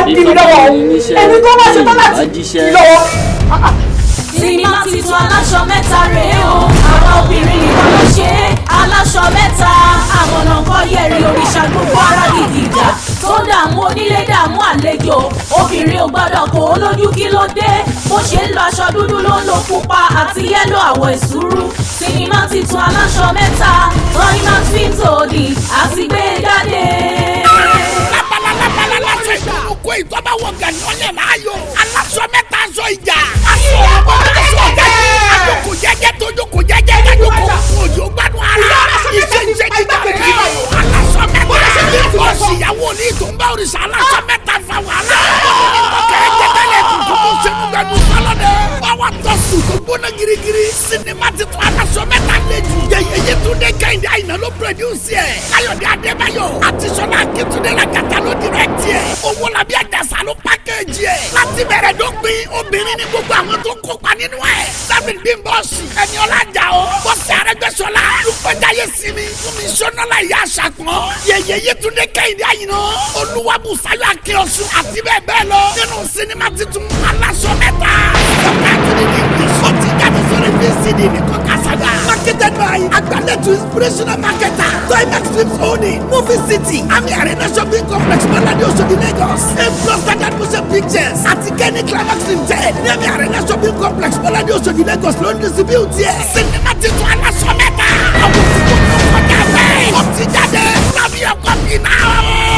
dì mí lọ́wọ́ ẹni tó bá ṣe tán láti dì lọ́wọ́. Sinimá titun aláṣọ mẹ́ta rèé o, àwa obìnrin nìkan ló ṣe é. Aláṣọ mẹ́ta, àmọ̀nà kan yẹ̀rì òrìṣà gbogbo ara gidi ìjà tó dààmú onílé dààmú àlejò. Obìnrin ò gbọ́dọ̀ kó o lójú kí ló dé, bó ṣe ń lo aṣọ dúdú ló ń lo pupa àti yẹ́lò àwọ̀ ìṣúrú. Sinimá titun aláṣọ mẹ́ta, Toymax Films òdì àti gbé jáde. Lábala láṣọ ìgbàlókò ìtọ́ba wọ gàní ọ̀lẹ̀ láàyò. Aláṣọ mẹ́ta aṣọ ìjà. Aṣọ ọ̀gbọ́n aṣọ ọ̀gá. Àjòkò jẹ́jẹ́ tó jókòó jẹ́jẹ́ kájòkó. Òjò gbádùn ara. Iṣẹ́ jíjà rẹ̀. Aláṣọ mẹ́ta. Ọ̀sìyàwó ní ìtòǹbà òrìṣà aláṣọ mẹ́ta fa wàhálà. Ọkẹ́ jẹ́tẹ́lẹ̀ tuntun sẹ́nu gbẹ̀dùn sálọ́dẹ̀. Ọwọ́ tọ́sù tó gbóná girigiri. Sinimá titun aláṣọ mẹ́ta lẹ́jù. Yẹ̀yẹ̀ Túndé Kẹ́hìndé Àyìnà ló pẹ̀lúsì ẹ̀. Káyọ̀dé Adébáyọ̀ àti Ṣọlá Akíntúndé Làkàtà ló dírẹ́kìtì ẹ̀. Owólabí Àjàsà ló pákéjì ẹ̀. Láti bẹ̀rẹ̀ dópin, obìnrin ní gbogbo àwọn tó kópa nínú ẹ̀. Sẹ́fìn Bímbọ́ọ̀sì, Ẹniọlá Àjàó, Bọ́sì Arẹ́gbẹ́ṣọlá, Lùpẹ̀jáyé Sinmi, Fúnmi Ṣónọ́lá Ìyá Àṣàpọ̀n, Yẹ̀yẹ̀ Túndé Kẹ́hìndé Àyìnà, Olúwabùsáyọ̀ Akíọ̀sù àti bẹ́ẹ̀ bẹ́ẹ̀ lọ. Nínú sinimá titun aláṣọ mẹ́ta. VCD nìkan kásádà. Marketed by Agbaletu Inspirational Marketer. Toymax Films Holding. Movie City. Ami Arena Shopping Complex Bọ́ládé Oṣòdì Lagos. A+ Standard Motion Pictures. Àti Kenny Climax Limited. Ní Ami Arena Shopping Complex Bọ́ládé Oṣòdì Lagos ló ń distribute ẹ̀. Sinimá titun aláṣọ mẹ́ta. Àwọn òkú kò kọjá bẹ́ẹ̀. Ó ti jáde. Grab your copy now.